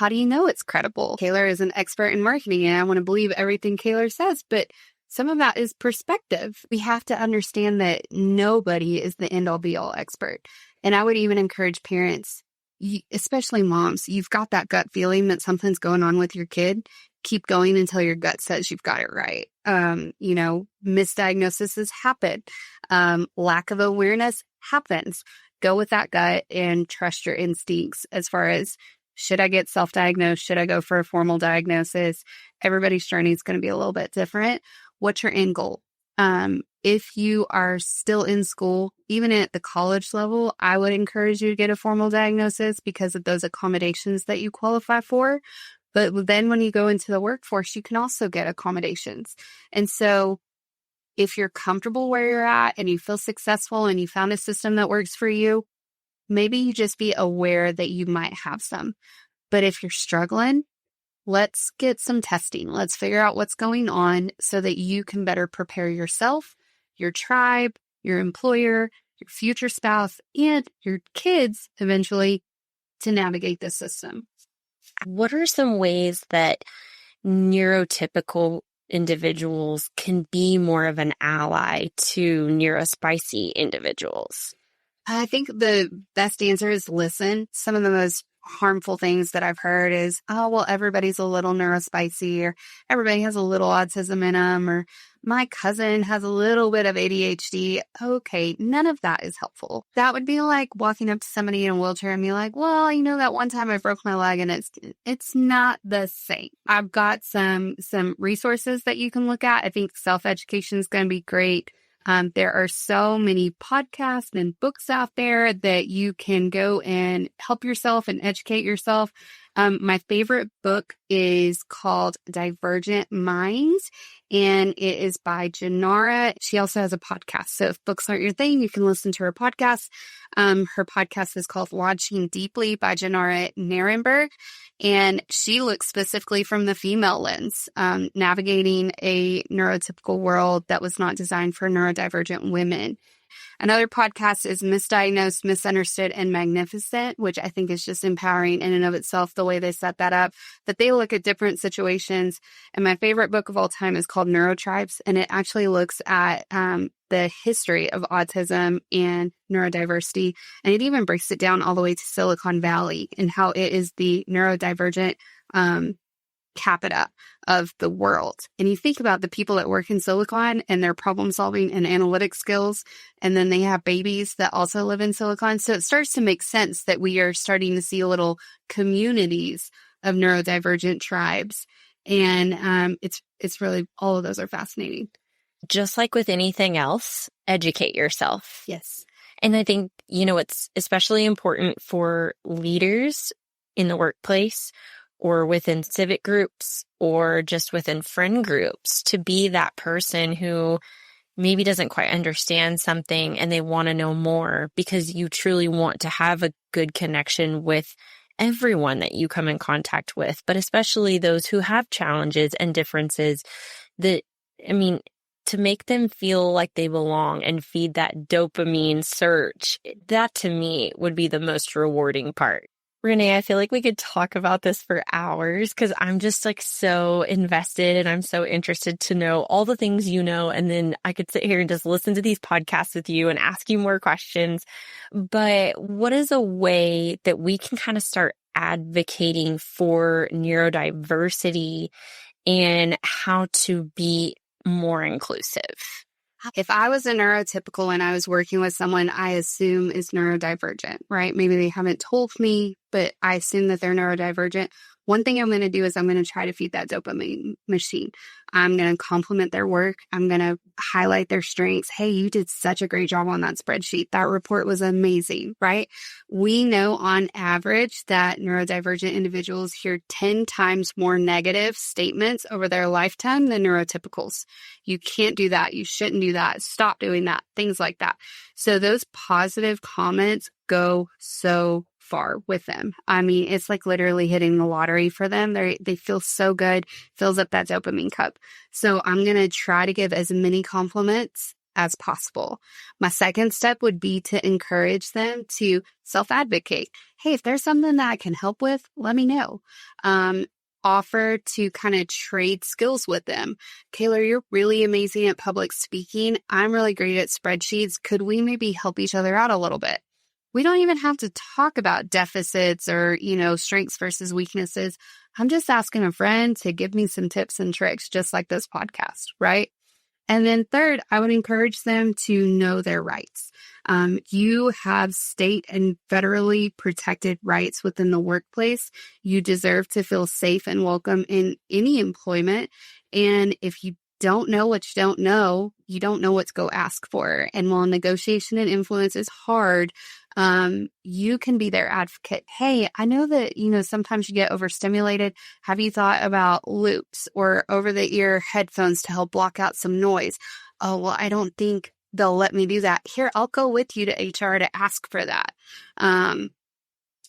do you know it's credible? Kaylor is an expert in marketing and I want to believe everything Kaylor says, but some of that is perspective. We have to understand that nobody is the end-all be-all expert. And I would even encourage parents, especially moms, you've got that gut feeling that something's going on with your kid. Keep going until your gut says you've got it right. Misdiagnoses happen. Lack of awareness happens. Go with that gut and trust your instincts as far as, should I get self-diagnosed? Should I go for a formal diagnosis? Everybody's journey is going to be a little bit different. What's your end goal? If you are still in school, even at the college level, I would encourage you to get a formal diagnosis because of those accommodations that you qualify for. But then when you go into the workforce, you can also get accommodations. And so if you're comfortable where you're at and you feel successful and you found a system that works for you, maybe you just be aware that you might have some. But if you're struggling, let's get some testing. Let's figure out what's going on so that you can better prepare yourself, your tribe, your employer, your future spouse, and your kids eventually to navigate this system. What are some ways that neurotypical individuals can be more of an ally to neurospicy individuals? I think the best answer is listen. Some of the most harmful things that I've heard is, oh, well, everybody's a little neurospicy, or everybody has a little autism in them, or my cousin has a little bit of ADHD. Okay, none of that is helpful. That would be like walking up to somebody in a wheelchair and be like, well, that one time I broke my leg, and it's not the same. I've got some resources that you can look at. I think self-education is going to be great. There are so many podcasts and books out there that you can go and help yourself and educate yourself. My favorite book is called Divergent Minds, and it is by Janara. She also has a podcast. So if books aren't your thing, you can listen to her podcast. Her podcast is called Launching Deeply by Janara Narenberg, and she looks specifically from the female lens, navigating a neurotypical world that was not designed for neurodivergent women. Another podcast is Misdiagnosed, Misunderstood, and Magnificent, which I think is just empowering in and of itself, the way they set that up, that they look at different situations. And my favorite book of all time is called Neurotribes, and it actually looks at the history of autism and neurodiversity. And it even breaks it down all the way to Silicon Valley and how it is the neurodivergent capita of the world. And you think about the people that work in Silicon and their problem solving and analytic skills, and then they have babies that also live in Silicon. So it starts to make sense that we are starting to see little communities of neurodivergent tribes. And it's really, all of those are fascinating. Just like with anything else, educate yourself. Yes. And I think, it's especially important for leaders in the workplace or within civic groups or just within friend groups to be that person who maybe doesn't quite understand something and they want to know more, because you truly want to have a good connection with everyone that you come in contact with, but especially those who have challenges and differences to make them feel like they belong and feed that dopamine surge. That to me would be the most rewarding part. Renee, I feel like we could talk about this for hours because I'm just so invested and I'm so interested to know all the things you know. And then I could sit here and just listen to these podcasts with you and ask you more questions. But what is a way that we can kind of start advocating for neurodiversity and how to be more inclusive? If I was a neurotypical and I was working with someone I assume is neurodivergent, right? Maybe they haven't told me, but I assume that they're neurodivergent. One thing I'm going to do is I'm going to try to feed that dopamine machine. I'm going to compliment their work. I'm going to highlight their strengths. Hey, you did such a great job on that spreadsheet. That report was amazing, right? We know on average that neurodivergent individuals hear 10 times more negative statements over their lifetime than neurotypicals. You can't do that. You shouldn't do that. Stop doing that. Things like that. So those positive comments go so far with them. It's like literally hitting the lottery for them. They feel so good, fills up that dopamine cup. So I'm going to try to give as many compliments as possible. My second step would be to encourage them to self-advocate. Hey, if there's something that I can help with, let me know. Offer to kind of trade skills with them. Kayla, you're really amazing at public speaking. I'm really great at spreadsheets. Could we maybe help each other out a little bit? we don't even have to talk about deficits or, strengths versus weaknesses. I'm just asking a friend to give me some tips and tricks, just like this podcast, right? And then third, I would encourage them to know their rights. You have state and federally protected rights within the workplace. You deserve to feel safe and welcome in any employment. And if you don't know what you don't know what to go ask for. And while negotiation and influence is hard, you can be their advocate. Hey, I know that, sometimes you get overstimulated. Have you thought about loops or over the ear headphones to help block out some noise? Oh, well, I don't think they'll let me do that. Here, I'll go with you to HR to ask for that.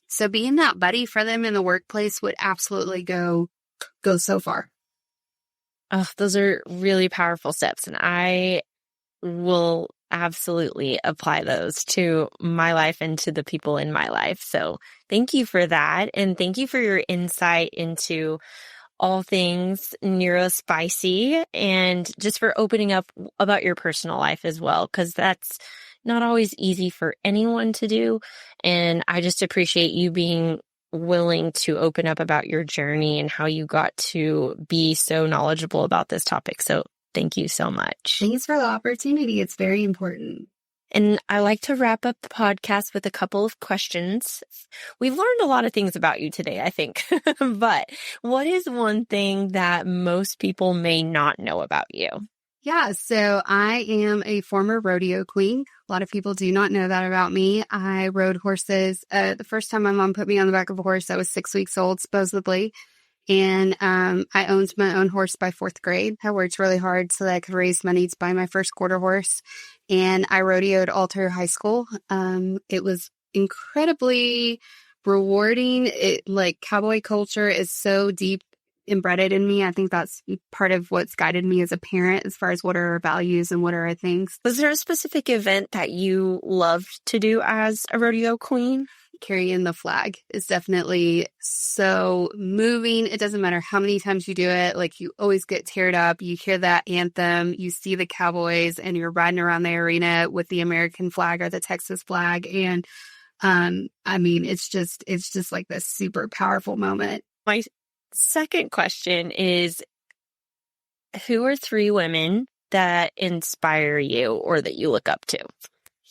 So being that buddy for them in the workplace would absolutely go so far. Oh, those are really powerful steps. And I will absolutely apply those to my life and to the people in my life. So thank you for that. And thank you for your insight into all things neurospicy and just for opening up about your personal life as well, because that's not always easy for anyone to do. And I just appreciate you being willing to open up about your journey and how you got to be so knowledgeable about this topic. So thank you so much. Thanks for the opportunity. It's very important. And I like to wrap up the podcast with a couple of questions. We've learned a lot of things about you today, I think. But what is one thing that most people may not know about you? Yeah, so I am a former rodeo queen. A lot of people do not know that about me. I rode horses. The first time my mom put me on the back of a horse, I was 6 weeks old, supposedly. And I owned my own horse by 4th grade. I worked really hard so that I could raise money to buy my first quarter horse. And I rodeoed all through high school. It was incredibly rewarding. Cowboy culture is so deep embedded in me. I think that's part of what's guided me as a parent as far as what are our values and what are our things. Was there a specific event that you loved to do as a rodeo queen? Carrying the flag is definitely so moving. It doesn't matter how many times you do it. You always get teared up. You hear that anthem, you see the cowboys, and you're riding around the arena with the American flag or the Texas flag. And it's just like this super powerful moment. My second question is, who are 3 women that inspire you or that you look up to?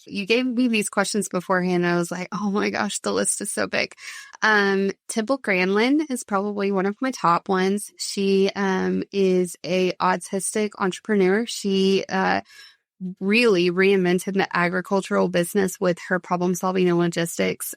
You gave me these questions beforehand. And I was like, oh my gosh, the list is so big. Temple Grandin is probably one of my top ones. She is a autistic entrepreneur. She really reinvented the agricultural business with her problem solving and logistics.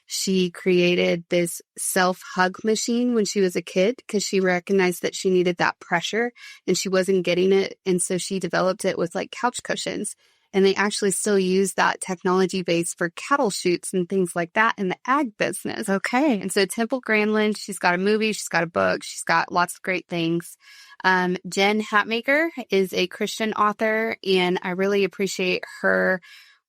She created this self-hug machine when she was a kid because she recognized that she needed that pressure and she wasn't getting it. And so she developed it with couch cushions. And they actually still use that technology base for cattle chutes and things like that in the ag business. Okay. And so Temple Grandin, she's got a movie, she's got a book, she's got lots of great things. Jen Hatmaker is a Christian author, and I really appreciate her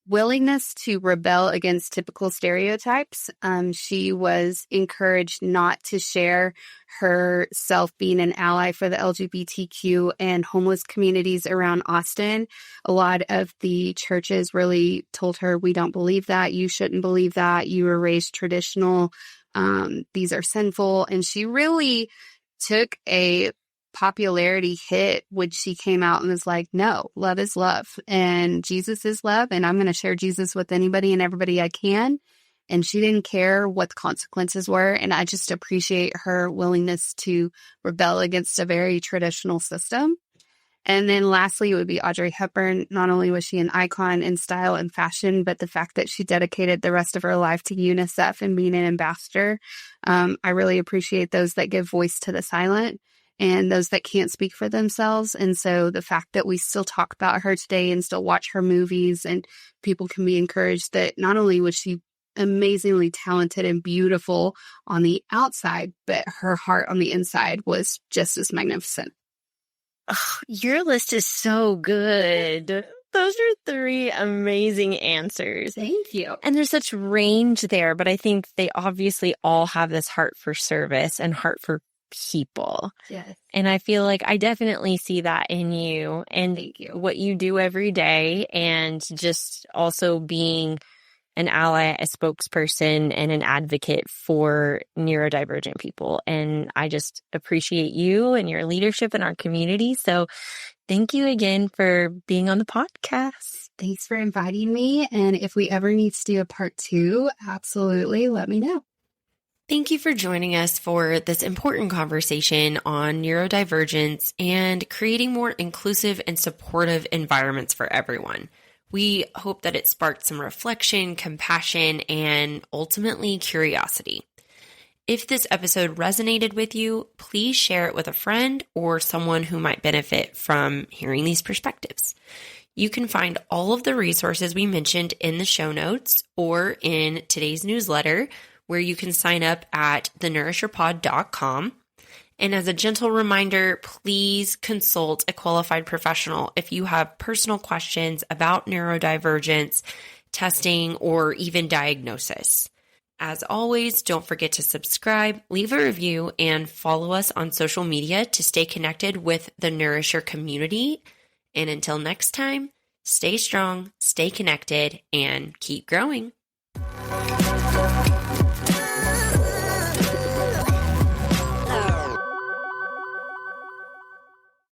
willingness to rebel against typical stereotypes. She was encouraged not to share herself being an ally for the LGBTQ and homeless communities around Austin. A lot of the churches really told her, we don't believe that. You shouldn't believe that. You were raised traditional. These are sinful. And she really took a popularity hit when she came out and was like, no, love is love and Jesus is love. And I'm going to share Jesus with anybody and everybody I can. And she didn't care what the consequences were. And I just appreciate her willingness to rebel against a very traditional system. And then lastly, it would be Audrey Hepburn. Not only was she an icon in style and fashion, but the fact that she dedicated the rest of her life to UNICEF and being an ambassador. I really appreciate those that give voice to the silent and those that can't speak for themselves. And so the fact that we still talk about her today and still watch her movies and people can be encouraged that not only was she amazingly talented and beautiful on the outside, but her heart on the inside was just as magnificent. Oh, your list is so good. Those are 3 amazing answers. Thank you. And there's such range there, but I think they obviously all have this heart for service and heart for people. Yes. And I feel like I definitely see that in you and Thank you. what you do every day, and just also being an ally, a spokesperson, and an advocate for neurodivergent people. And I just appreciate you and your leadership in our community. So thank you again for being on the podcast. Thanks for inviting me. And if we ever need to do a part 2, absolutely let me know. Thank you for joining us for this important conversation on neurodivergence and creating more inclusive and supportive environments for everyone. We hope that it sparked some reflection, compassion, and ultimately curiosity. If this episode resonated with you, please share it with a friend or someone who might benefit from hearing these perspectives. You can find all of the resources we mentioned in the show notes or in today's newsletter, where you can sign up at thenourisherpod.com. And as a gentle reminder, please consult a qualified professional if you have personal questions about neurodivergence, testing, or even diagnosis. As always, don't forget to subscribe, leave a review, and follow us on social media to stay connected with the Nourisher community. And until next time, stay strong, stay connected, and keep growing.